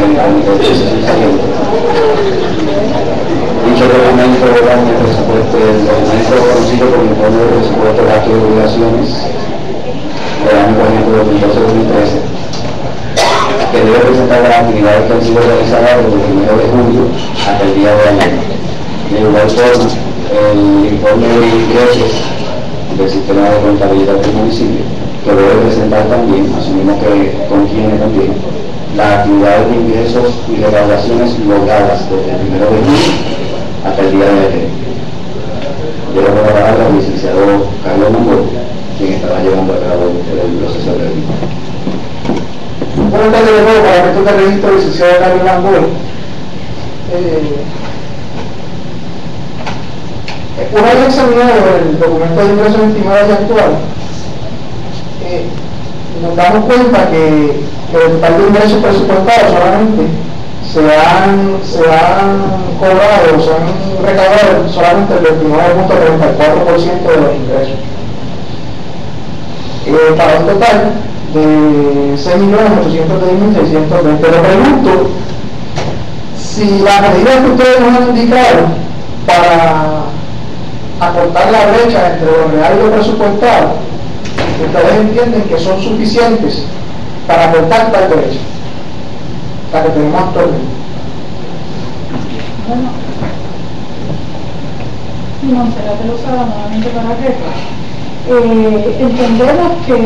el Comité de Presupuestación. Dicho documento, el documento conocido como el Informe de Presupuesto, Gastos y Obligaciones del año, por ejemplo, 2012-2013, que debe presentar las actividades que han sido realizadas desde el 1 de julio hasta el día de ayer. De igual forma, el informe de ingresos del sistema de contabilidad del municipio, que debe presentar también, asumimos que contiene también, las actividades de ingresos y recaudaciones logradas desde el 1 de julio hasta el día de ayer. Yo le doy la palabra al licenciado Carlos Mangol, quien estará llevando a cabo el proceso de revisión. Buenas tardes de nuevo, para efectos de registro, licenciado Carlos Mangol. Una vez examinado el documento de ingresos estimados actual, nos damos cuenta que el total de ingresos presupuestados solamente se han cobrado, se han recaudado solamente el 29.34% de los ingresos. Para un total de 6.810.620. Pero pregunto si las medidas que ustedes nos han indicado para acortar la brecha entre lo real y lo presupuestado, ustedes entienden que son suficientes para acortar tal brecha, la que tenemos actualmente. Bueno, Montserrat lo usaba nuevamente para que entendemos que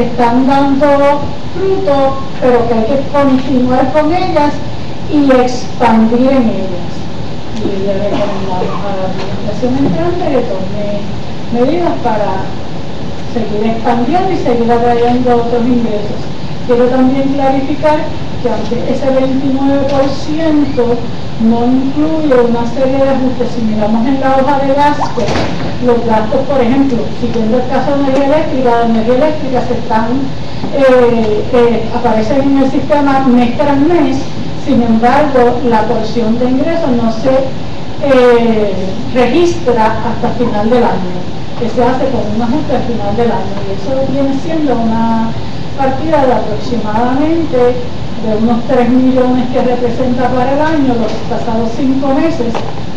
están dando fruto, pero que hay que continuar con ellas y expandir en ellas. Y le recomendamos a la administración entrante que tome medidas para seguir expandiendo y seguir atrayendo otros ingresos. Quiero también clarificar que aunque ese 29% no incluye una serie de ajustes, si miramos en la hoja de gastos, los gastos, por ejemplo, siguiendo el caso de energía eléctrica se están, aparecen en el sistema mes tras mes. Sin embargo, la porción de ingresos no se registra hasta final del año, que se hace con un ajuste al final del año, y eso viene siendo una partida de aproximadamente de unos 3 millones que representa para el año. Los pasados 5 meses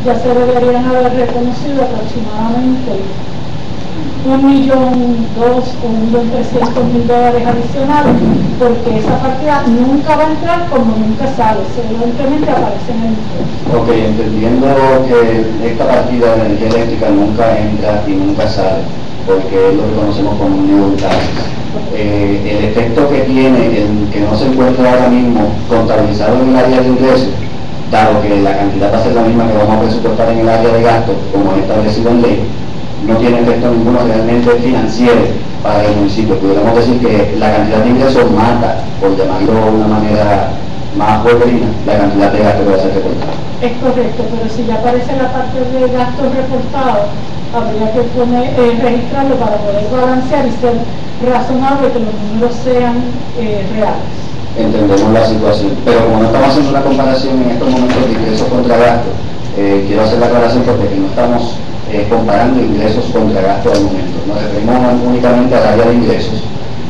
ya se deberían haber reconocido aproximadamente $1.200.000 o $1.300.000 adicionales, porque esa partida nunca va a entrar como nunca sale, evidentemente aparece en el informe. Ok, entendiendo que esta partida de energía eléctrica nunca entra y nunca sale, porque es lo que conocemos como un new taxes. El efecto que tiene, el que no se encuentra ahora mismo contabilizado en el área de ingresos, dado que la cantidad va a ser la misma que vamos a presupuestar en el área de gasto, como es establecido en ley, no tiene efecto ninguno realmente financiero para el municipio. Podríamos decir que la cantidad de ingresos mata, por llamarlo de una manera más pueblerina, la cantidad de gastos que va a ser reportada. Es correcto, pero si ya aparece la parte de gastos reportados, habría que registrarlo para poder balancear y ser razonable que los números sean reales. Entendemos la situación, pero como no estamos haciendo una comparación en estos momentos de ingresos contra gastos, quiero hacer la aclaración porque no estamos comparando ingresos contra gastos al momento. Nos referimos únicamente al área de ingresos,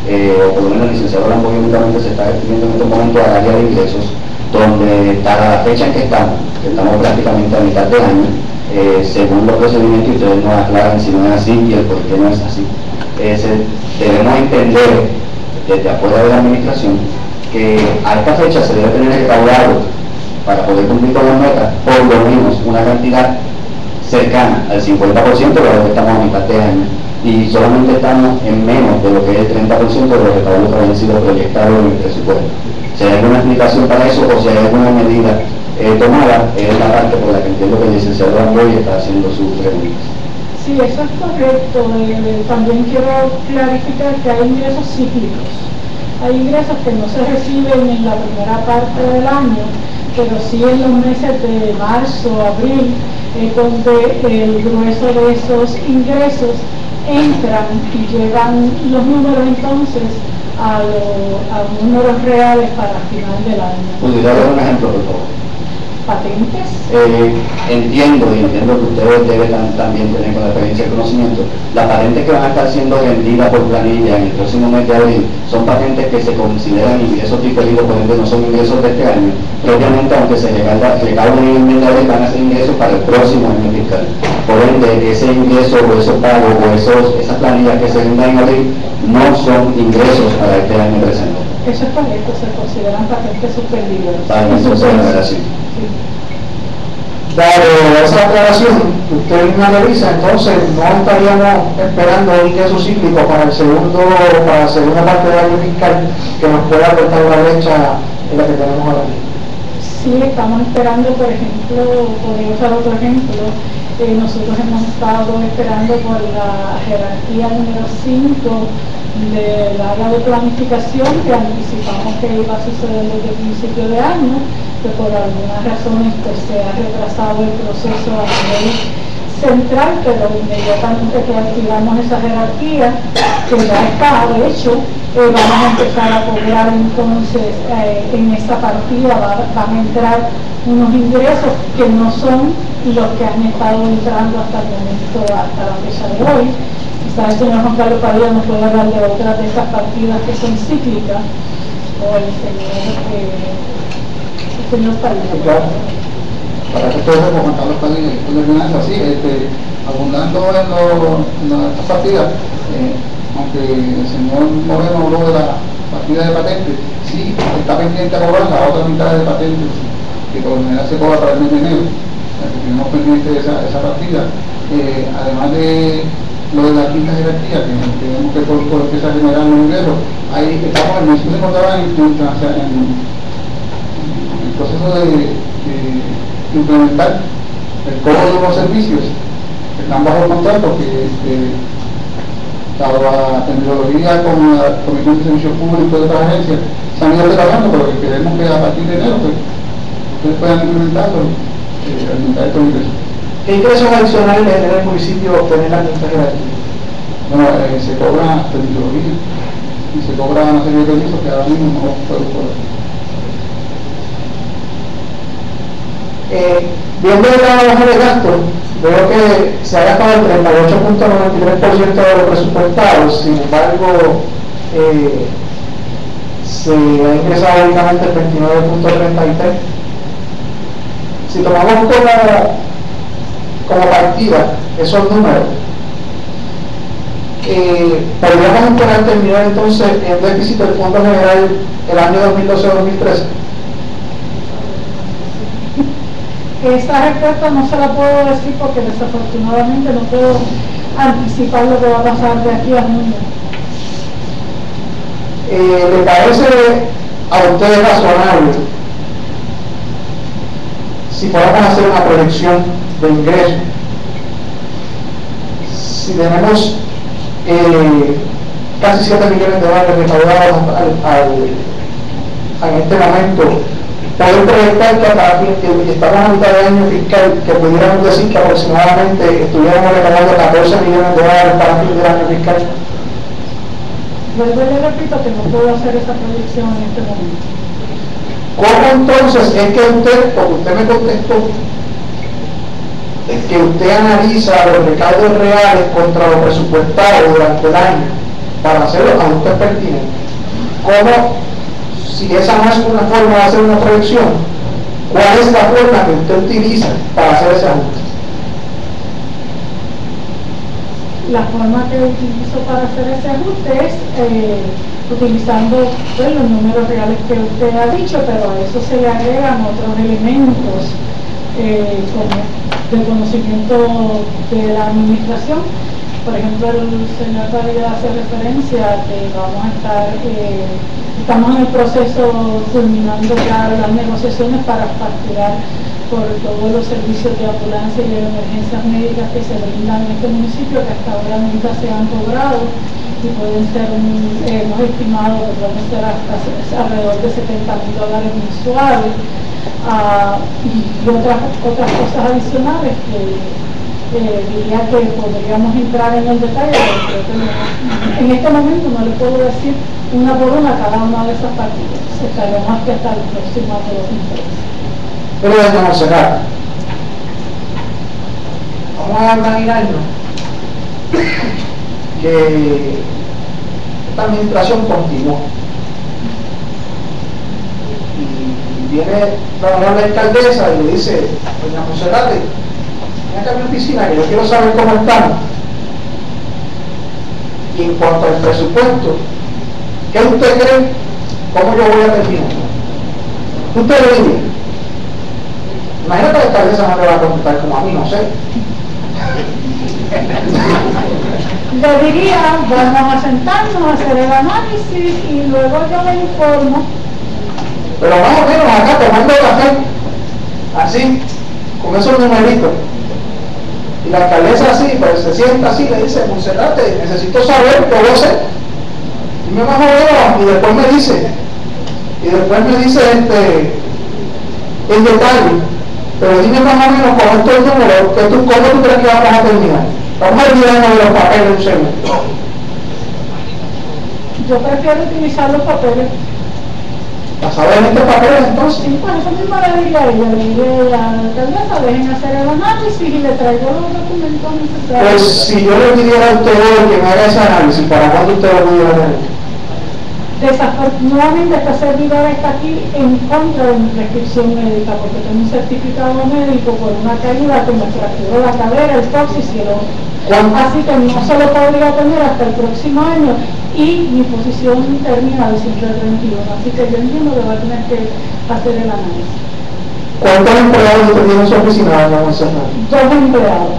o por lo menos el licenciado Lambo únicamente se está refiriendo en estos momentos al área de ingresos, donde para la fecha en que estamos prácticamente a mitad de año, según los procedimientos, ustedes nos aclaran si no es así y el por qué no es así. Debemos entender desde afuera de la administración que a esta fecha se debe tener recaudado, para poder cumplir con las metas, por lo menos una cantidad cercana al 50% de lo que estamos a mitad de año, y solamente estamos en menos de lo que es el 30% de los recaudos que habían sido proyectados en el presupuesto. Si hay alguna explicación para eso o si hay alguna medida tomada, es la parte por la que entiendo que el licenciado Amboy está haciendo sus preguntas. Sí, eso es correcto. También quiero clarificar que hay ingresos cíclicos. Hay ingresos que no se reciben en la primera parte del año, pero sí en los meses de marzo, abril, donde el grueso de esos ingresos entran y llevan los números entonces a números reales para final del año. ¿Pudiera dar un ejemplo, por favor? patentes. Entiendo que ustedes deben también tener con la experiencia y conocimiento. Las patentes que van a estar siendo vendidas por planilla en el próximo mes de abril son patentes que se consideran ingresos diferidos, por ejemplo, no son ingresos de este año. Propiamente, aunque se recauden en el mes de abril, van a ser ingresos para el próximo año fiscal. Por ende, ese ingreso o esos pagos o esas planillas que se vendan en abril no son ingresos para este año presente. Eso es correcto, se consideran patentes suspendidos. Para nosotros la relación. Sí. Dado esa aclaración que usted me analiza, entonces no estaríamos esperando un ingreso cíclico para la segunda parte del año fiscal que nos pueda aportar la brecha en la que tenemos ahora mismo. Sí, estamos esperando, por ejemplo, podría usar otro ejemplo, nosotros hemos estado esperando por la jerarquía número 5 del área de planificación, que anticipamos que iba a suceder desde el principio de año, que por algunas razones pues, se ha retrasado el proceso a nivel central, pero inmediatamente que activamos esa jerarquía, que ya está, de hecho, vamos a empezar a cobrar entonces en esta partida van a entrar unos ingresos que no son los que han estado entrando hasta el momento, hasta la fecha de hoy. Quizás el señor Juan Carlos Padilla nos puede hablar de otras de estas partidas que son cíclicas, o el señor Padilla. Claro. Para que todo eso, Juan Carlos Padilla, de finanzas, sí, abundando en estas partidas, aunque el señor Moreno habló de la partida de patentes, sí, está pendiente a cobrar la otra mitad de patentes, que por lo general se cobra para el mes de enero, que tenemos pendiente de esa partida, además de lo de la quinta jerarquía, que tenemos que por empezar a generar un ingreso, ahí estamos, el municipio se encontraba en el proceso de implementar el cobro de unos servicios que están bajo contrato, que dado la tecnología con la Comisión de Servicios Públicos de otras agencias se han ido trabajando, pero que queremos que a partir de enero pues, ustedes puedan implementarlo, aumentar estos ingresos. ¿Qué ingresos adicionales le genera el municipio obtener la quinta jerarquía? Bueno, se cobra tecnología y se cobra una serie de permisos que ahora mismo no puedo cobrar. Viendo la baja de gasto, veo que se ha gastado el 38.93% de lo presupuestado, sin embargo, se ha ingresado únicamente el 29.33%. Si tomamos como partida esos números, podríamos esperar terminar entonces el déficit del Fondo General el año 2012-2013. Esa respuesta no se la puedo decir porque desafortunadamente no puedo anticipar lo que va a pasar de aquí a junio. ¿Le parece a ustedes razonable si podemos hacer una proyección de ingresos? Si tenemos casi 7 millones de dólares recaudados en este momento, poder proyectar que estamos a mitad de año fiscal, que pudiéramos decir que aproximadamente estuviéramos recaudando 14 millones de dólares para fin del año fiscal. Vuelvo y le repito que no puedo hacer esa proyección en este momento. ¿Cómo entonces es que usted, porque usted me contestó, es que usted analiza los recaudos reales contra lo presupuestado durante el año para hacer los ajustes pertinentes? ¿Cómo, si esa no es una forma de hacer una proyección, cuál es la forma que usted utiliza para hacer ese ajuste? La forma que utilizo para hacer ese ajuste es utilizando pues, los números reales que usted ha dicho, pero a eso se le agregan otros elementos como de conocimiento de la administración. Por ejemplo, el señor Padilla hace referencia a que vamos a estar, estamos en el proceso culminando ya las negociaciones para facturar por todos los servicios de ambulancia y de emergencias médicas que se brindan en este municipio, que hasta ahora nunca se han cobrado y pueden ser, hemos estimado que pueden ser hasta alrededor de $70,000 mensuales, y otras cosas adicionales que diría que podríamos entrar en el detalle, pero creo que en este momento no le puedo decir una por una cada una de esas partidas. Estaremos hasta el próximo año 2013. Pero desde Monserrate, vamos a imaginarnos que esta administración continuó y viene la honorable alcaldesa y le dice: doña Monserrate, ven acá a mi oficina que yo quiero saber cómo estamos. Y en cuanto al presupuesto, ¿qué usted cree? ¿Cómo yo voy a terminar? Usted le diría. Imagínate que la alcaldesa no le va a contestar como a mí, no sé. Le diría: vamos a sentarnos, a hacer el análisis y luego yo le informo. Pero más o menos acá tomando café, así, con esos numeritos. Y la alcaldesa así, pues se sienta así, le dice: Monserrate, necesito saber qué voy a hacer. Dime más o menos, y después me dice en detalle, pero dime más o menos con estos números, ¿cómo tú crees que vamos a terminar? Vamos a olvidarnos de los papeles un segundo. Yo prefiero utilizar los papeles. ¿Basado en estos papeles entonces? Sí, por eso mismo le diría a ella, le diría a la alcaldesa: dejen hacer el análisis y le traigo los documentos necesarios. Pues si yo le pidiera a usted hoy que me haga ese análisis, ¿para cuándo usted lo pudiera tener? Desafortunadamente esta servidora está aquí en contra de mi prescripción médica, porque tengo un certificado médico por una caída que me fracturó la cadera, el coxis y el hombro. Así que no se lo podría tener hasta el próximo año y mi posición termina diciembre 31. Así que yo entiendo que va a tener que hacer el análisis. ¿Cuántos empleados usted tiene en su oficina, doña Monserrate? 2 empleados.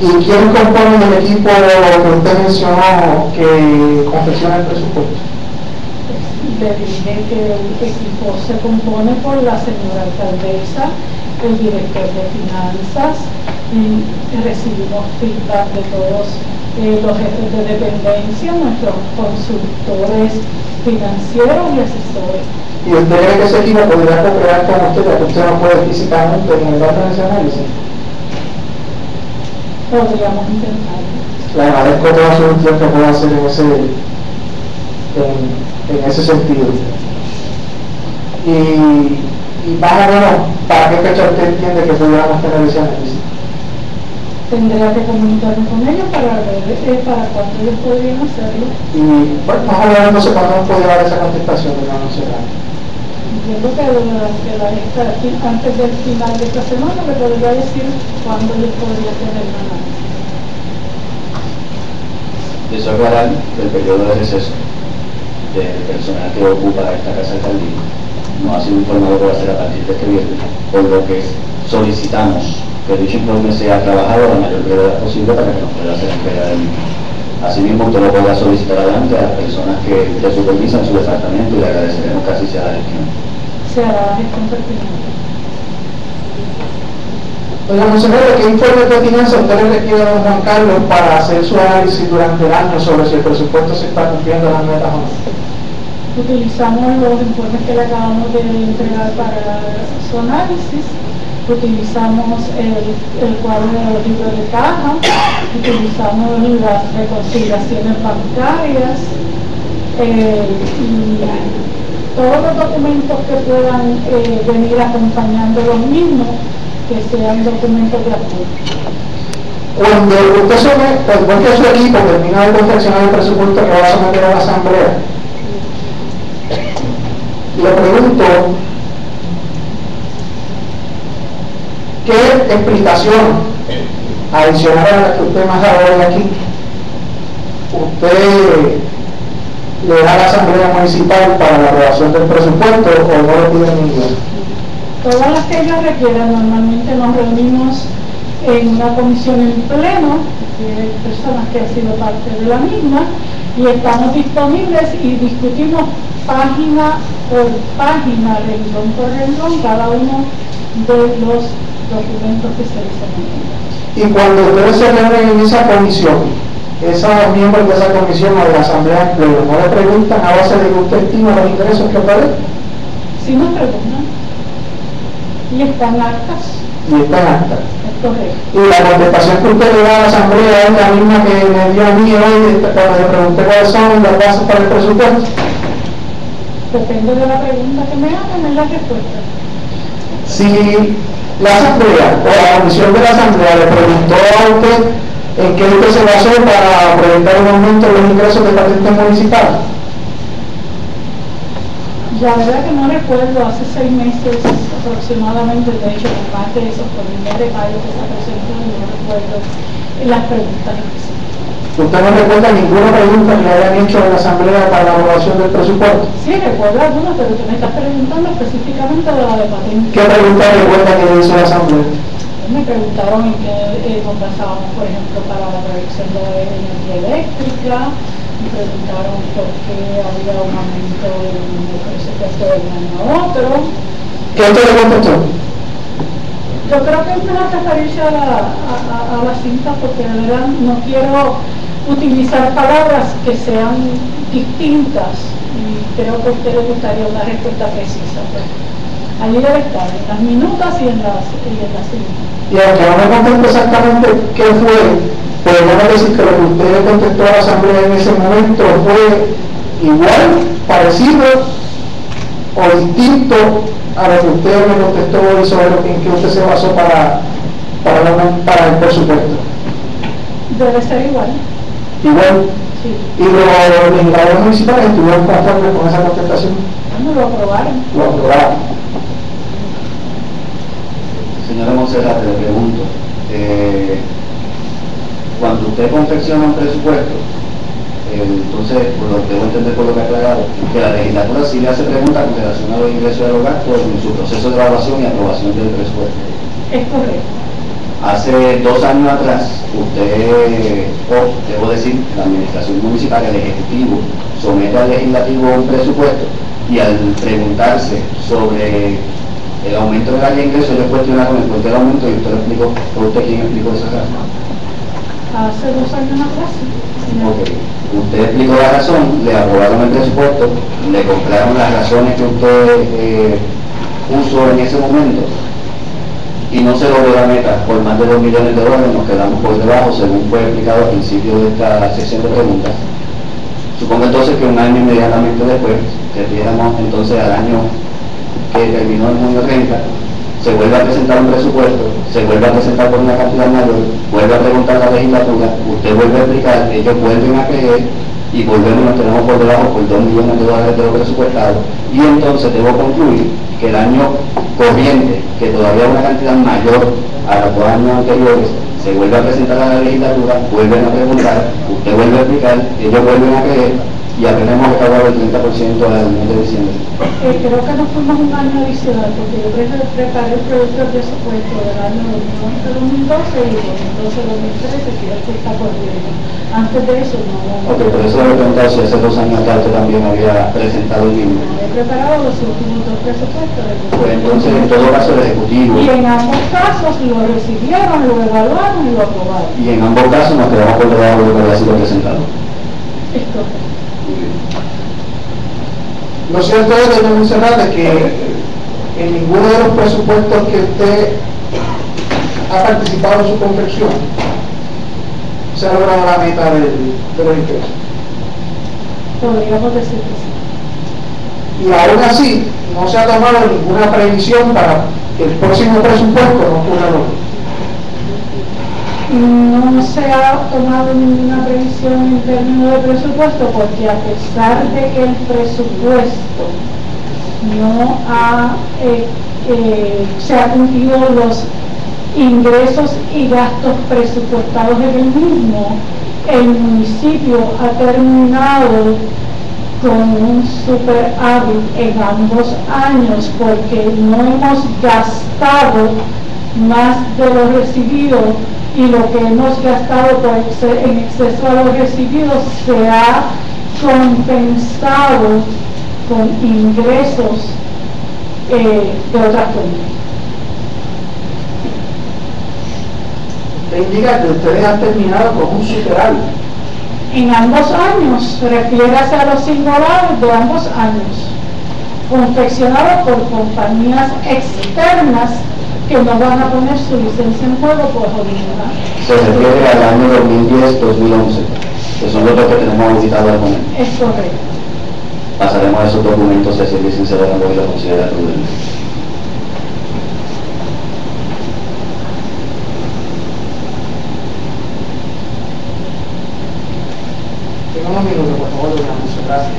¿Y quién compone el equipo que usted mencionó que confecciona el presupuesto? Le dije que el equipo se compone por la señora alcaldesa, el director de finanzas, y recibimos feedback de todos los jefes de dependencia, nuestros consultores financieros y asesores. ¿Y usted cree que ese equipo podría cooperar con usted, ya que usted no puede físicamente generar ese análisis? Podríamos intentarlo. Le agradezco toda su tiempo que puede hacer en ese sentido. Y más o menos, ¿para qué fecha usted entiende que pudiéramos tener ese análisis? Tendría que comunicarme con ellos para ver para cuándo ellos podrían hacerlo. Y bueno, más o menos no sé cuándo nos podría dar esa contestación, doña Monserrate. Entiendo que antes del final de esta semana le podría decir cuándo ellos podrían tener el análisis. Deseo aclarar que el periodo de receso del personal que ocupa esta casa alcaldía no ha sido informado que va a ser a partir de este viernes, por lo que solicitamos que dicho informe sea trabajado a la mayor brevedad posible para que nos pueda hacer entrega del mismo. Asimismo, usted lo podrá solicitar adelante a las personas que supervisan su departamento y le agradeceremos que así sea la gestión. Se hará la gestión pertinente. Doña Monserrate, ¿qué informe de finanzas usted le requiere a don Juan Carlos para hacer su análisis durante el año sobre si el presupuesto se está cumpliendo las metas o no? Utilizamos los informes que le acabamos de entregar para su análisis, utilizamos el cuadro de los libros de caja, utilizamos las reconciliaciones bancarias y todos los documentos que puedan venir acompañando los mismos, que sean documentos de apoyo. Cuando usted igual que su equipo termina de confeccionar el presupuesto que va a someter a la asamblea, le pregunto qué explicación adicional a la que usted me ha dado hoy aquí usted le da a la asamblea municipal para la aprobación del presupuesto o no le pide ninguna. Todas las que ellos requieran. Normalmente nos reunimos en una comisión en pleno de personas que han sido parte de la misma y estamos disponibles y discutimos página por página, renglón por renglón, cada uno de los documentos que se les envían. Y cuando ustedes se reúnen en esa comisión, esos miembros de esa comisión o de la asamblea de empleo, ¿no le preguntan a base de que usted estima los ingresos que puede? Sí nos preguntan. Y están actas. Y están actas. Es correcto. Y la contestación que usted le da a la asamblea es la misma que me dio a mí hoy cuando le pregunté cuáles son las bases para el presupuesto. Depende de la pregunta que me hagan, es la respuesta. Si la asamblea o la comisión de la asamblea le preguntó a usted en qué usted se basó para presentar un aumento de los ingresos de patentes municipales. La verdad que no recuerdo, hace 6 meses aproximadamente, de hecho, con más de eso, por el mes de mayo que se presentó, no recuerdo las preguntas específicas. ¿Usted no recuerda ninguna pregunta que le hayan hecho en la asamblea para la aprobación del presupuesto? Sí, recuerdo algunas, pero tú me estás preguntando específicamente de la de patentes. ¿Qué pregunta recuerda que le hizo la asamblea? Me preguntaron en qué conversábamos, por ejemplo, para la producción de energía eléctrica. Me preguntaron por qué había un aumento en el presupuesto de un año a otro. ¿Qué usted le contestó? Yo creo que es mejor referirse a la cinta, porque de verdad no quiero utilizar palabras que sean distintas y creo que a usted le gustaría una respuesta precisa. Pues. Allí debe estar, en las minutas y en las cintas. Y aunque no me contestó exactamente qué fue, podemos decir que lo que usted le contestó a la asamblea en ese momento fue igual, parecido o distinto a lo que usted me contestó hoy sobre lo que en que usted se basó para el presupuesto. Debe ser igual. Igual. Sí. Y los legisladores municipales estuvieron conformes con esa contestación. Bueno, lo aprobaron. Lo aprobaron. Señora Monserrat, le pregunto, cuando usted confecciona un presupuesto, entonces, por lo que debo entender por lo que ha aclarado, que la legislatura sí le hace preguntas con relación a los ingresos y a los gastos en su proceso de evaluación y aprobación del presupuesto. Es correcto. Hace 2 años atrás, usted, o debo decir, la administración municipal, el ejecutivo, somete al legislativo un presupuesto y al preguntarse sobre el aumento de la ley de ingresos, ellos cuestionaron el porqué del aumento y usted lo explicó. ¿Fue usted quien explicó esa razón? Hace 2 años atrás, sí. Ok. Usted explicó la razón, le aprobaron el presupuesto, le compraron las razones que usted puso en ese momento y no se logró la meta por más de $2 millones, nos quedamos por debajo, según fue explicado al principio de esta sección de preguntas. Supongo entonces que un año inmediatamente después, que viéramos entonces al año que terminó en junio 30, se vuelve a presentar un presupuesto, se vuelve a presentar por una cantidad mayor, vuelve a preguntar a la legislatura, usted vuelve a explicar, ellos vuelven a creer y volvemos, nos tenemos por debajo por $2 millones de lo presupuestado, y entonces debo concluir que el año corriente, que todavía es una cantidad mayor a los 2 años anteriores, se vuelve a presentar a la legislatura, vuelven a preguntar, usted vuelve a explicar, ellos vuelven a creer y apenas hemos recaudado el 30% al mes de diciembre. Creo que nos fuimos un año adicional, porque yo preparé el proyecto de presupuesto del año 2011-2012 y 2012-2013, que es el que está corriendo. Antes de eso no. Ok, por eso le he preguntado si hace 2 años atrás usted también había presentado el mismo. He preparado los últimos 2 presupuestos. Pues entonces, en todo caso, el Ejecutivo. Y en ambos casos lo recibieron, lo evaluaron y lo aprobaron. Y en ambos casos nos quedamos por debajo de lo que había sido presentado. Esto. Lo cierto es, doña Monserrat, que en ninguno de los presupuestos que usted ha participado en su confección se ha logrado la meta de los ingresos. Podríamos decir que sí. Y aún así, no se ha tomado ninguna previsión para que el próximo presupuesto no ocurra lo mismo. No se ha tomado ninguna previsión en términos de presupuesto, porque a pesar de que el presupuesto no se ha cumplido los ingresos y gastos presupuestados en el mismo, el municipio ha terminado con un superávit en ambos años, porque no hemos gastado más de lo recibido, y lo que hemos gastado en exceso a los recibidos se ha compensado con ingresos de otras fuentes. Te indica que ustedes han terminado con un superávit. En ambos años, refiérase a los singulares de ambos años, confeccionados por compañías externas que no van a poner su licencia en juego por jodida. Se refiere al año 2010-2011, que son los dos que tenemos auditados al momento. Es correcto. Pasaremos a esos documentos si el licenciado no lo considera prudente. unos minutos, por favor, doña Monse. Gracias.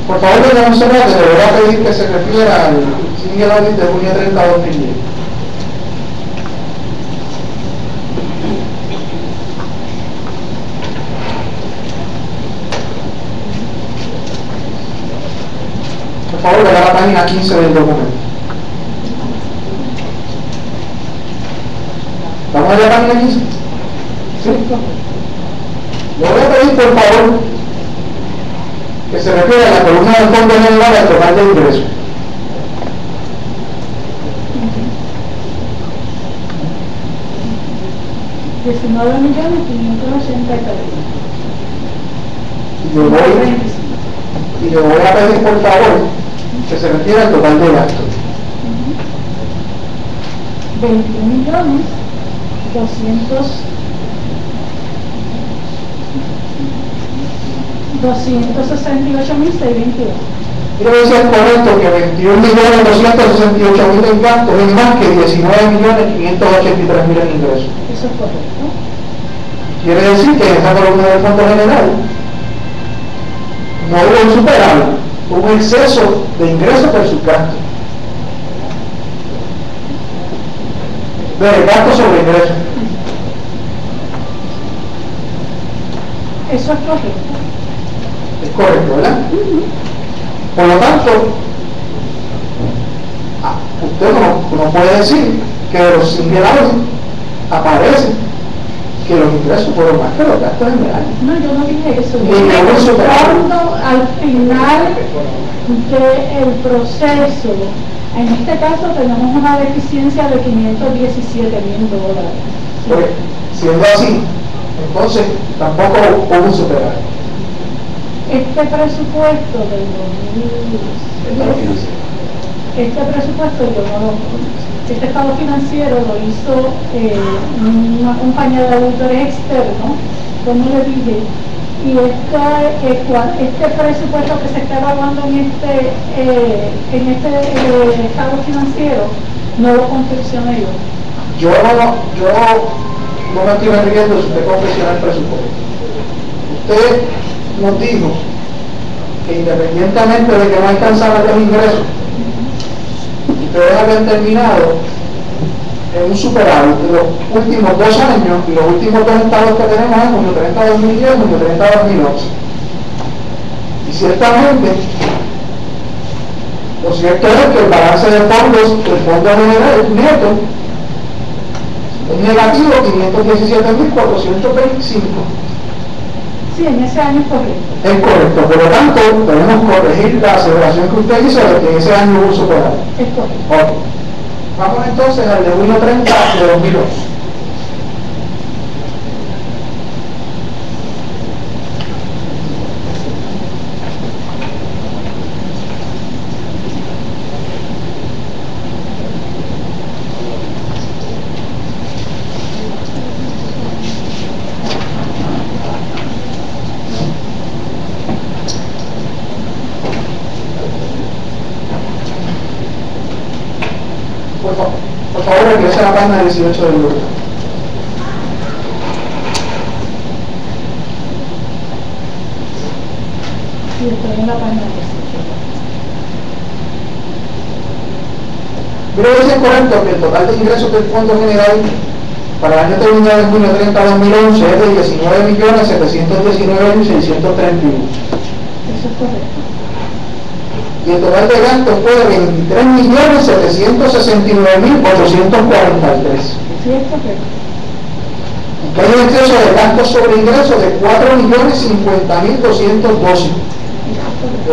Por favor, doña Monserrat, le voy a pedir que se refiera al single audit de junio 30 de 2010. Por favor, le da la página 15 del documento. ¿Vamos a la página 15? ¿Sí? Le voy a pedir, por favor, que se refiere a la columna del fondo general al total de ingresos. Y le voy a pedir, por favor, que se refiere al total de gastos. 21.268.622. Quiero decir correcto que 21.268.000 en gastos es más que 19.583.000 en ingresos. Eso es correcto. Quiere decir que en esa columna del fondo general no hubo un superávit, hubo un exceso de ingresos versus gastos. De gastos sobre ingresos. Eso es correcto. Es correcto, ¿verdad? Por lo tanto, usted no puede decir que de los single audit aparece que los ingresos fueron más que los gastos generales. No, yo no dije eso. Ni ningún superávit. Cuando al final del proceso, en este caso tenemos una deficiencia de $517.000. Pues, siendo así, entonces tampoco hubo un superávit. Este presupuesto del 2010, este presupuesto este estado financiero lo hizo una compañía de auditores externos, como le dije, y este presupuesto que se está evaluando en este estado financiero no lo confeccioné yo. Yo no me estoy refiriendo si usted confecciona el presupuesto. Usted nos dijo que independientemente de que no alcanzaran los ingresos, ustedes habían terminado en un superávit de los últimos 2 años, y los últimos 2 estados que tenemos es junio 30 de 2010 y junio 30 de 2011. Y ciertamente, lo cierto es que el balance de fondos del fondo general neto es negativo 517.425. Sí, en ese año es correcto. Es correcto, por lo tanto, debemos corregir la aseveración que usted hizo de que en ese año hubo un superávit. Es correcto. Okay. Vamos entonces al de junio 30 de 2011. Por favor, regrese a la página 18 del libro. Sí, estoy en la página 18. Creo que es correcto que el total de ingresos del Fondo General para el año terminado en junio 30 de 2011 es de 19.719.631. Eso es correcto. Y el total de gastos fue de 23.769.843. Sí, es correcto. Que hay un exceso de gastos sobre ingresos de 4.050.212.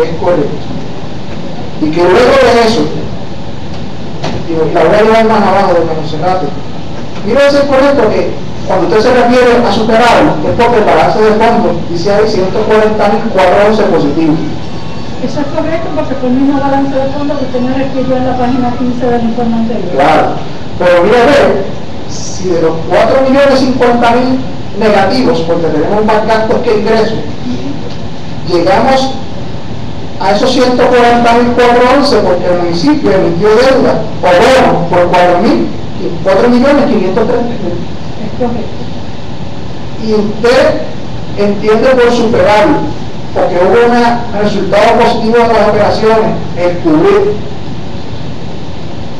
Es correcto. Y que luego de eso, y la voy a llevar más abajo de Monserrat, quiero decir correcto que cuando usted se refiere a superarlo, es porque el balance de fondos dice ahí 140.411 positivos. Eso es correcto porque fue el mismo balance de fondo que usted me refirió en la página 15 del informe anterior. Claro. Pero mira, ver, si de los 4.050.000 negativos, porque tenemos más gastos que ingresos, llegamos a esos 140.411 porque el municipio emitió deuda o bonos por 4.530.000. Es correcto. Y usted entiende por superávit, porque hubo un resultado positivo de las operaciones, el cubrir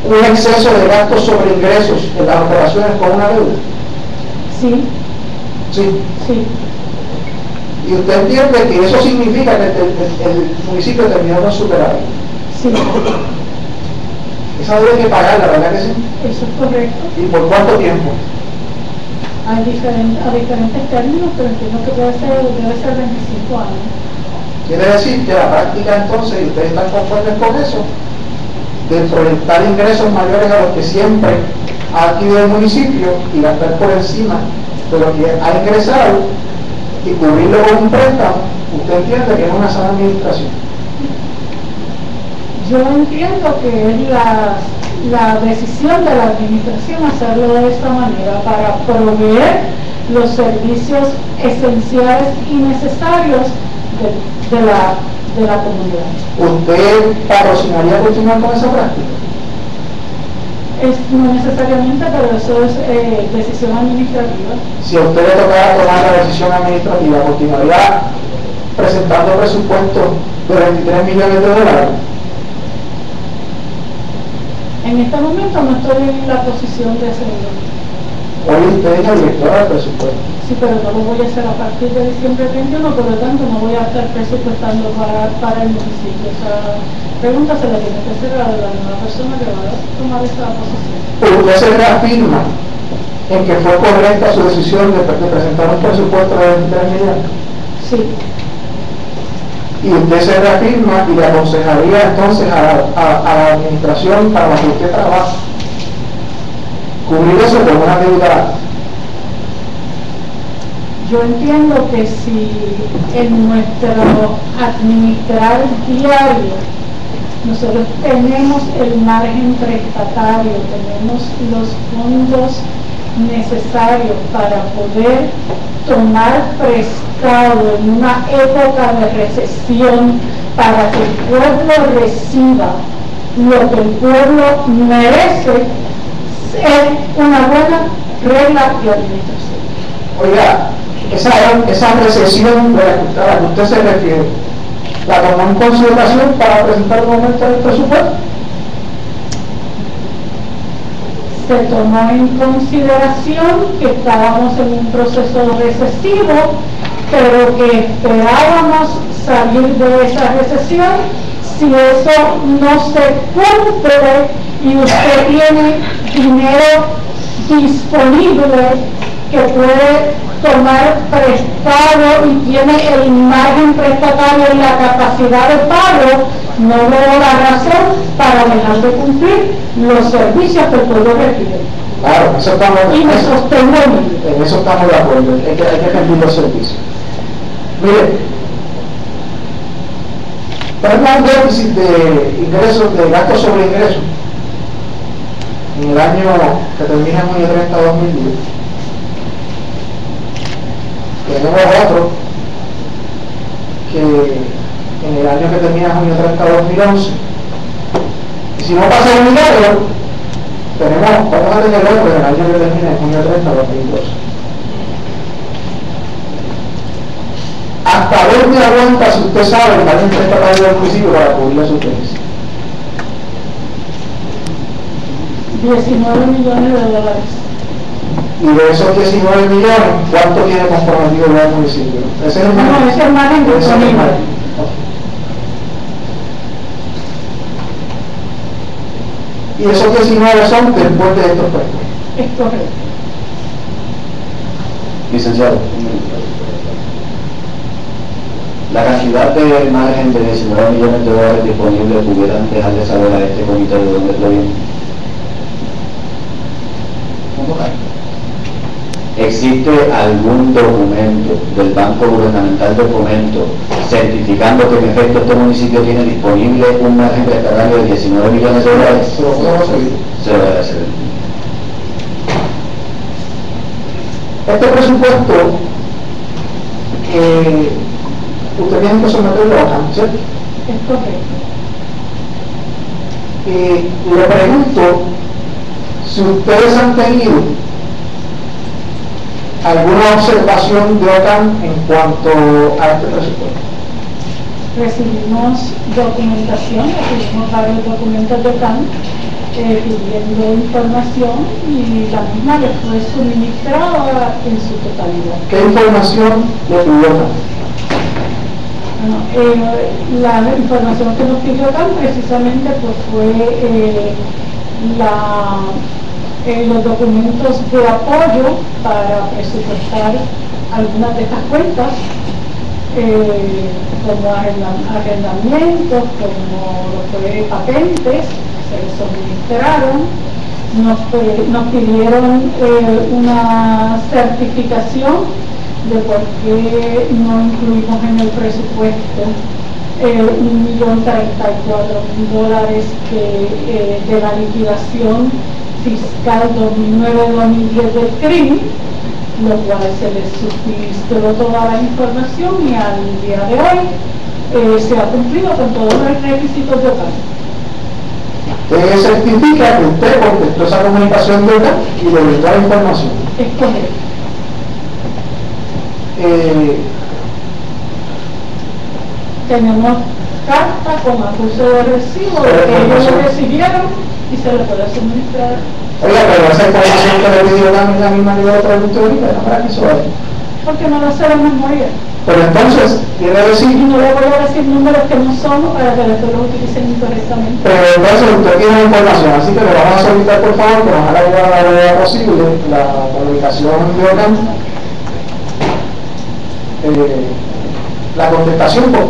un exceso de gastos sobre ingresos en las operaciones con una deuda. Sí. Sí. Sí. Y usted entiende que eso significa que el municipio terminó con superávit. Sí. Esa debe que pagarla, ¿verdad que sí? Eso es correcto. ¿Y por cuánto tiempo? A diferentes términos, pero entiendo que debe ser 25 años. Quiere decir que la práctica entonces, y ustedes están conformes con eso, de proyectar ingresos mayores a los que siempre ha adquirido el municipio y gastar por encima de lo que ha ingresado y cubrirlo con un préstamo, usted entiende que es una sana administración. Yo entiendo que es la decisión de la administración hacerlo de esta manera para proveer los servicios esenciales y necesarios de la comunidad. ¿Usted patrocinaría continuar con esa práctica? No necesariamente, pero eso es decisión administrativa. Si a usted le tocara tomar la decisión administrativa, ¿continuaría presentando presupuestos de 23 millones de dólares? En este momento no estoy en la posición de hacerlo. Hoy usted es la directora del presupuesto. Sí, pero no lo voy a hacer a partir de diciembre 31, por lo tanto no voy a estar presupuestando para el municipio. Esa pregunta se la tiene que hacer a la nueva persona que va a tomar esta posición. Pero usted se reafirma en que fue correcta su decisión de presentar un presupuesto de 23 millones. Sí. Y usted se reafirma y le aconsejaría entonces a la administración para la que usted trabaja cubrir eso con una deuda. Yo entiendo que si en nuestro administrar diario nosotros tenemos el margen prestatario, tenemos los fondos necesarios para poder tomar prestado en una época de recesión para que el pueblo reciba lo que el pueblo merece, es una buena regla de administración. Oiga, esa recesión de la que usted se refiere, ¿la tomó en consideración para presentar un aumento del presupuesto? Se tomó en consideración que estábamos en un proceso recesivo, pero que esperábamos salir de esa recesión. Si eso no se cumple y usted tiene dinero disponible que puede tomar prestado y tiene el margen prestatario y la capacidad de pago, no veo la razón para dejar de cumplir los servicios que el pueblo requiere. Claro, eso estamos, y me sostengo en eso estamos de acuerdo, hay que cumplir los servicios. Mire, tenemos un déficit de ingresos, de gastos sobre ingresos en el año que termina en junio 30 de 2010. Tenemos otro que en el año que termina junio 30 de 2011. Y si no pasa un milagro, vamos a tener otro en el año que termina en junio 30 de 2012. ¿Hasta dónde aguanta, si usted sabe, el margen prestatario del municipio para cubrir sus déficits? 19 millones de dólares. Y de esos 19 millones, ¿cuánto tiene comprometido el municipio? Ese es el margen. No, ese es el margen disponible. Y esos 19 son después de estos préstamos. Es correcto. Licenciado, la cantidad de margen de 19 millones de dólares disponible pudieran dejarle saber a este comité de dónde proviene. ¿Existe algún documento del Banco Gubernamental de Fomento certificando que en efecto este municipio tiene disponible un margen prestatario de 19 millones de dólares? Se lo podemos seguir. Se lo voy a hacer. Este presupuesto usted tiene que someterlo a OCAM, ¿cierto? Es correcto. Le pregunto si ustedes han tenido alguna observación de OCAM en cuanto a este presupuesto. Recibimos documentación, recibimos varios documentos de OCAM pidiendo información y la misma le fue suministrada en su totalidad. ¿Qué información le pidió OCAM? Bueno, la información que nos pidió OCAM precisamente pues, fue los documentos de apoyo para presupuestar algunas de estas cuentas, como arrendamientos, como lo fue patentes, se les suministraron. Nos pidieron una certificación de por qué no incluimos en el presupuesto $1.034.000 de la liquidación fiscal 2009-2010 del CRIM, lo cual se les suministró toda la información y al día de hoy se ha cumplido con todos los requisitos de OCAM. Certifica que usted contestó esa comunicación de OCAM y le dio la información. Es correcto. Tenemos carta con acuse de recibo de que ellos lo recibieron y se le puede suministrar. Oiga, pero esa información que le pidió también la misma que yo otra vez ahorita, ¿no? ¿Para qué eso vale? Porque no lo sé de memoria. Pero entonces, quiere decir... Y no le voy a decir números que no son para que después los utilicen incorrectamente. Pero entonces usted tiene la información, así que le vamos a solicitar por favor que nos haga llegar a la brevedad posible la comunicación de OCAM, la contestación de la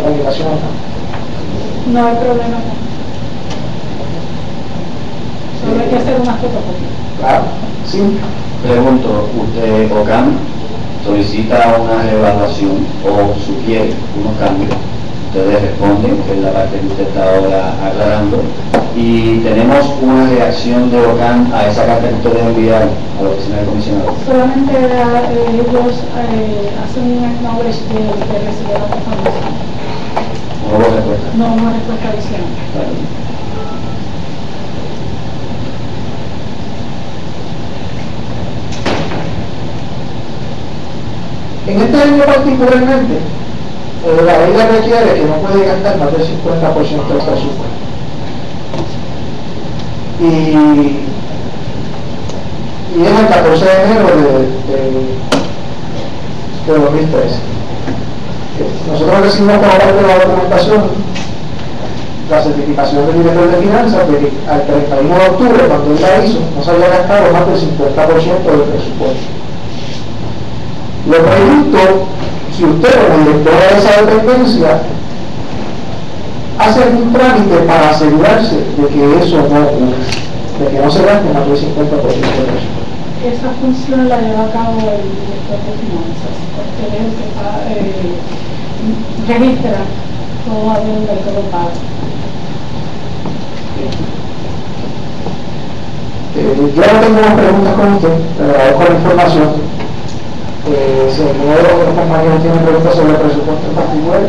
comunicación OCAM. No hay problema. Solo hay que hacer unas fotocopias. Claro, sí. Pregunto, ¿usted OCAM solicita una evaluación o sugiere unos cambios? Ustedes responden, que es la parte que usted está ahora aclarando, y tenemos una reacción de OCAM a esa carta que ustedes enviaron a la oficina del comisionado. Solamente ellos hacen un acknowledge de que recibieron la información. No hubo respuesta. No una respuesta adicional. Claro. En este año particularmente, la ley requiere que no puede gastar más del 50% del presupuesto. Y es el 14 de enero de 2013. Nosotros recibimos por parte de la documentación la certificación del director de finanzas de que al 31 de octubre, cuando él la hizo, no se había gastado más del 50% del presupuesto. Le pregunto si usted, como director de esa dependencia, hace algún trámite para asegurarse de que eso no ocurra, de que no se gaste más del 50% del presupuesto. Esa función la lleva a cabo el director de finanzas, porque él es el que registra todo adeudo y todo pago. Yo no tengo más preguntas con usted, le agradezco la información. Si alguno de los otros compañeros tiene preguntas sobre el presupuesto en particular,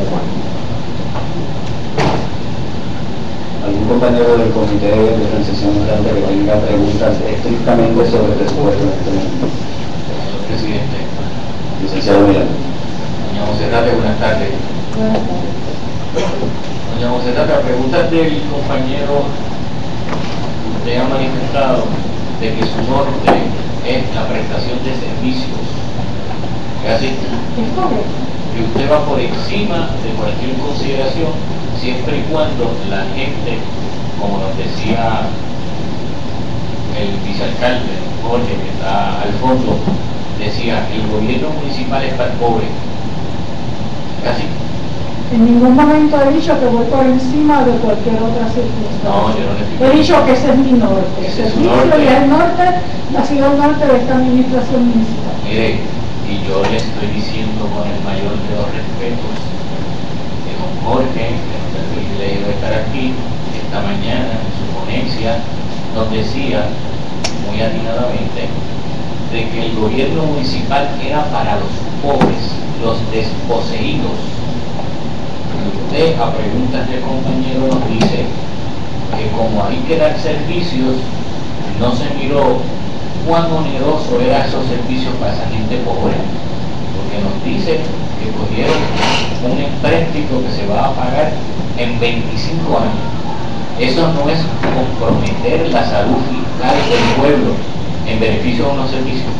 ¿Algún compañero del comité de transición durante que tenga preguntas estrictamente sobre el presupuesto en este momento? Señor presidente, Licenciado Miranda. doña Monserrate, buenas tardes. Buenas tardes. Doña Monserrate, a preguntas del compañero, usted ha manifestado de que su norte es la prestación de servicios. ¿Es así? Es correcto. Que usted va por encima de cualquier consideración siempre y cuando la gente, como nos decía el vicealcalde Jorge, que está al fondo, decía que el gobierno municipal es para el pobre. ¿Es así? En ningún momento he dicho que voy por encima de cualquier otra circunstancia. No, yo no le estoy He dicho que ese es mi norte. Ese es su servicio norte. y el norte ha sido el norte de esta administración municipal. Mire, y yo le estoy diciendo con el mayor de los respetos que don Jorge, que nos da el privilegio de estar aquí, esta mañana en su ponencia nos decía muy atinadamente de de que el gobierno municipal era para los pobres, los desposeídos. Usted, a preguntas del compañero, nos dice que como hay que dar servicios, no se miró cuán oneroso eran esos servicios para esa gente pobre, porque nos dice que cogieron un empréstito que se va a pagar en 25 años. Eso no es comprometer la salud fiscal del pueblo en beneficio de unos servicios.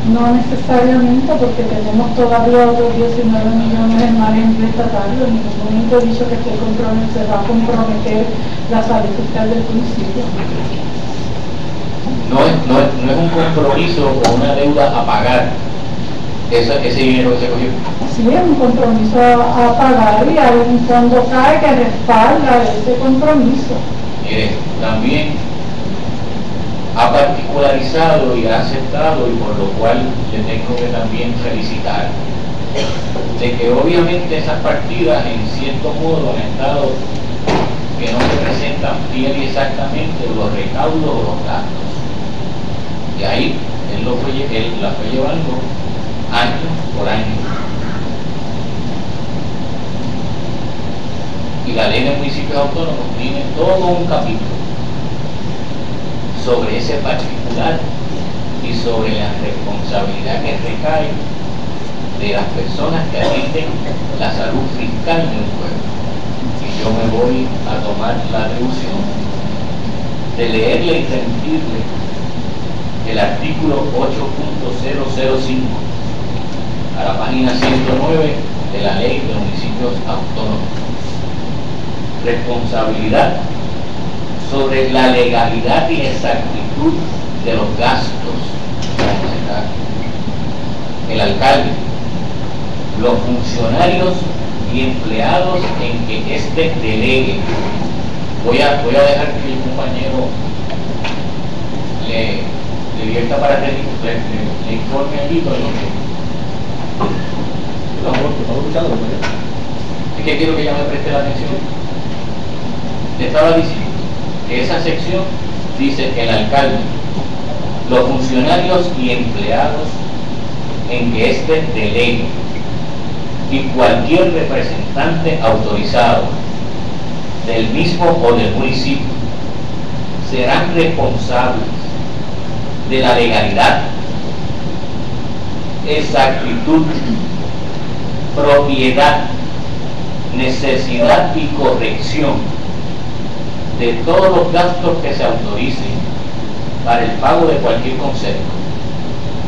No necesariamente, porque tenemos todavía otros 19 millones en mares estatales. En ningún momento he dicho que se va a comprometer la salud fiscal del municipio. No es un compromiso o una deuda a pagar ese dinero que se cogió. Sí, es un compromiso a pagar y hay un fondo CAE que respalda ese compromiso. Mire, también ha particularizado y ha aceptado, y por lo cual le tengo que también felicitar, de que obviamente esas partidas en cierto modo han estado que no representan fiel y exactamente los recaudos o los gastos. Y ahí él la fue llevando año por año. Y la ley de municipios autónomos tiene todo un capítulo sobre ese particular y sobre la responsabilidad que recae de las personas que atienden la salud fiscal de un pueblo. Y yo me voy a tomar la atribución de leerle y remitirle el artículo 8.005 a la página 109 de la ley de municipios autónomos. Responsabilidad sobre la legalidad y exactitud de los gastos. El alcalde, los funcionarios y empleados en que éste delegue. Voy a dejar que el compañero le divierta para que le informe allí todo lo que... Es que quiero que ella me preste la atención. Le estaba diciendo que esa sección dice que el alcalde, los funcionarios y empleados en que éste delegue y cualquier representante autorizado del mismo o del municipio serán responsables de la legalidad, exactitud, propiedad, necesidad y corrección de todos los gastos que se autoricen para el pago de cualquier concepto.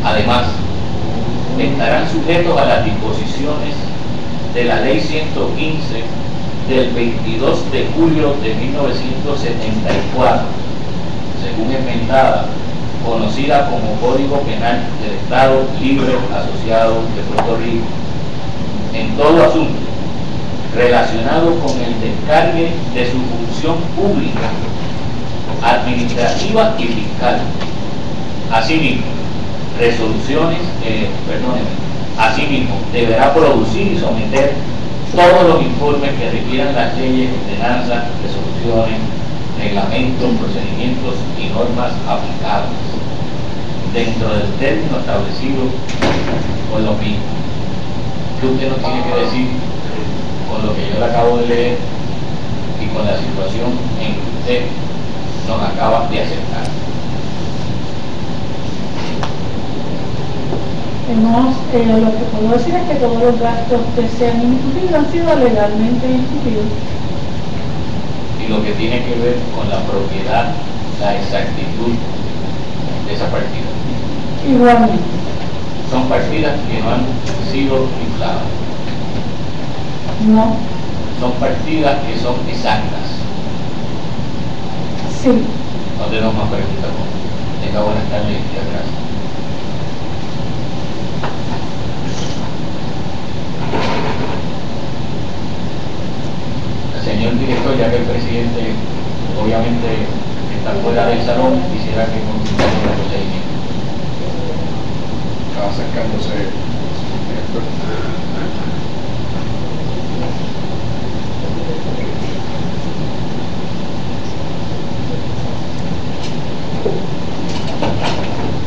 Además, estarán sujetos a las disposiciones de la Ley 115 del 22 de julio de 1974, según enmendada, conocida como Código Penal del Estado Libre Asociado de Puerto Rico, en todo asunto relacionado con el descargue de su función pública, administrativa y fiscal. Asimismo, asimismo, deberá producir y someter todos los informes que requieran las leyes, ordenanzas, resoluciones, reglamentos, procedimientos y normas aplicables dentro del término establecido por lo mismo. ¿Qué usted nos tiene que decir con lo que yo le acabo de leer y con la situación en que usted nos acaba de aceptar? Lo que puedo decir es que todos los gastos que se han incurrido han sido legalmente incurridos. Y lo que tiene que ver con la propiedad, la exactitud de esa partida. Igualmente. Son partidas que no han sido infladas. No. Son partidas que son exactas. Sí. No tenemos más preguntas. Tenga buenas tardes y muchas gracias. Señor director, ya que el presidente obviamente está fuera del salón, quisiera que continuara con el procedimiento. Está acercándose el director.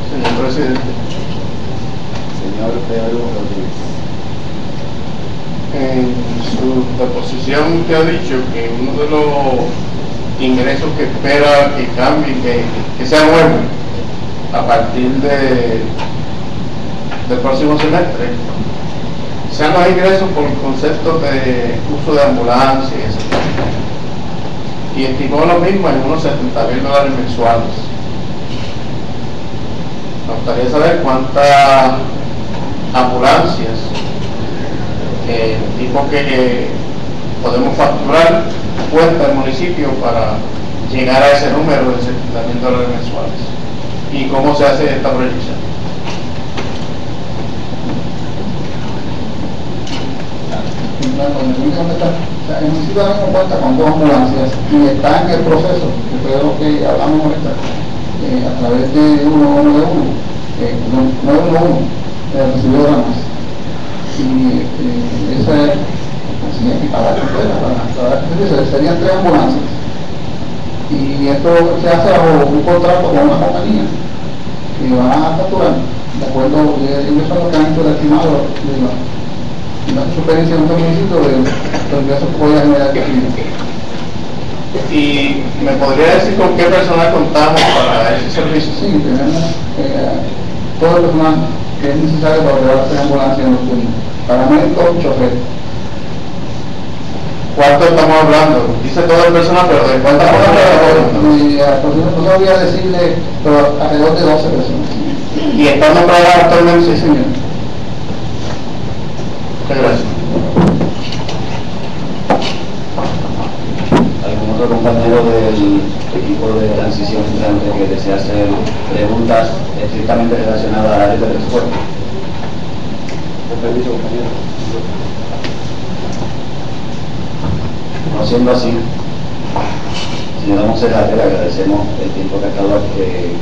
Señor la oposición te ha dicho que uno de los ingresos que espera que cambie, que sea nuevo a partir del próximo semestre, sean los ingresos por el concepto de uso de ambulancia y eso. Y estimó lo mismo en unos $70,000 mensuales. Me gustaría saber cuántas ambulancias tipo que podemos facturar cuenta el municipio para llegar a ese número de $70,000 mensuales y cómo se hace esta proyección. El municipio ahora mismo cuenta con 2 ambulancias y está en el proceso, que fue lo que hablamos ahorita, a través de 911, recibió ramas. Y esa es así, equipada completa, serían 3 ambulancias. Y esto se hace bajo un contrato con una compañía que van a facturar, de acuerdo, ellos son los que han hecho el estimado de la experiencia en nuestro municipio de los ingresos que podía generar el municipio. ¿Y me podría decir con qué personal contamos para ese servicio? Sí, tenemos todo el personal que es necesario para operar las 3 ambulancias en los turnos, paramédicos, choferes. ¿Cuánto estamos hablando? Dice todo el personal, pero ¿de cuántas personas? No sabría decirle, pero alrededor de 12 personas. ¿Y están nombradas actualmente? Sí, señor. Muchas gracias. ¿Algún otro compañero del equipo de transición entrante que desea hacer preguntas estrictamente relacionadas a la área de presupuesto? Con permiso, compañero. No siendo así, señora Monserrate, le agradecemos el tiempo que ha estado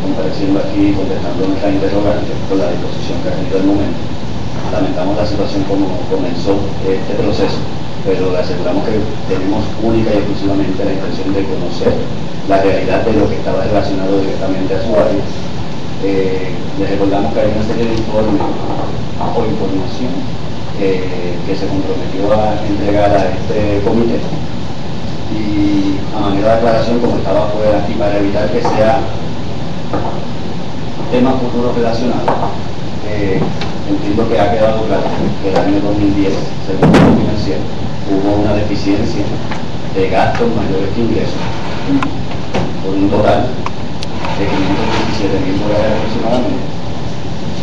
compareciendo aquí, contestando nuestras interrogantes con la disposición que ha tenido el momento. Lamentamos la situación como comenzó este proceso, pero le aseguramos que tenemos única y exclusivamente la intención de conocer la realidad de lo que estaba relacionado directamente a su área. Les recordamos que hay una serie de informes o información que se comprometió a entregar a este comité, y a manera de aclaración, como estaba afuera, y para evitar que sea temas futuros relacionados, entiendo que ha quedado claro que el año 2010, según el financiero, hubo una deficiencia de gastos mayores que ingresos, por un total de $517,000 aproximadamente,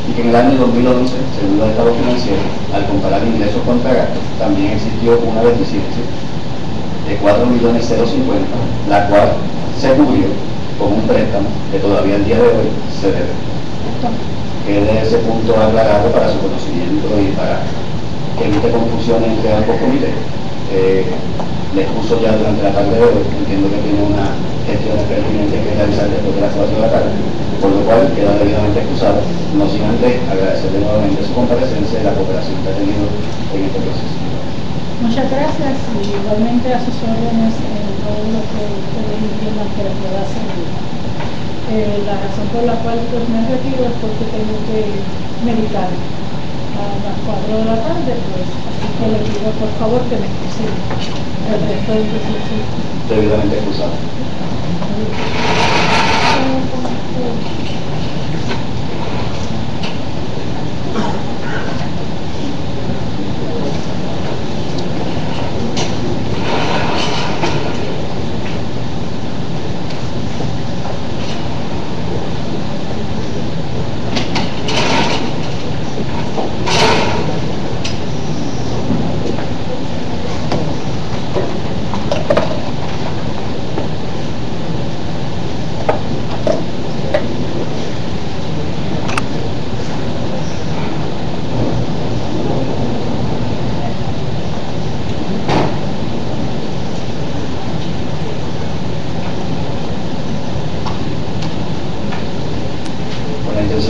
y que en el año 2011, según el estado financiero, al comparar ingresos contra gastos, también existió una deficiencia de $4,050,000, la cual se cubrió con un préstamo que todavía el día de hoy se debe. Quede ese punto aclarado para su conocimiento y para que evite confusiones entre ambos comités. Le expuso ya durante la tarde de hoy, entiendo que tiene una gestión pertinente que realizar después de las 4 de la tarde, por lo cual queda debidamente excusado, no sin antes agradecerle nuevamente su comparecencia y la cooperación que ha tenido en este proceso. Muchas gracias, y igualmente a sus órdenes en todo lo que ustedes entiendan que les pueda servir. La razón por la cual pues me retiro es porque tengo que meditar a las 4 de la tarde, pues así que le pido por favor que me excusen el resto del proceso. Debidamente excusado.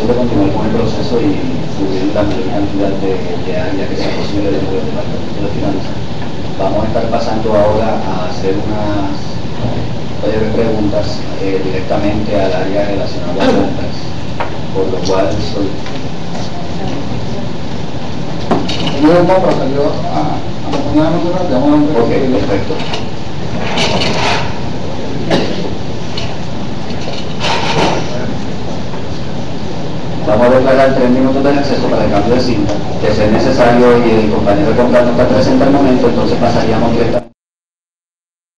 De continuar con el proceso y cubrir la mayor cantidad de áreas que sea posible dentro del Departamento de Finanzas. Vamos a estar pasando ahora a hacer unas breves preguntas directamente al área relacionada a compras, por lo cual soy... El señor compra salió a Señora Monserrat, te vamos a dar. Ok, perfecto. Vamos a declarar 3 minutos de receso para el cambio de cinta, que si es necesario y el compañero de compra no está presente al momento, entonces pasaríamos directamente.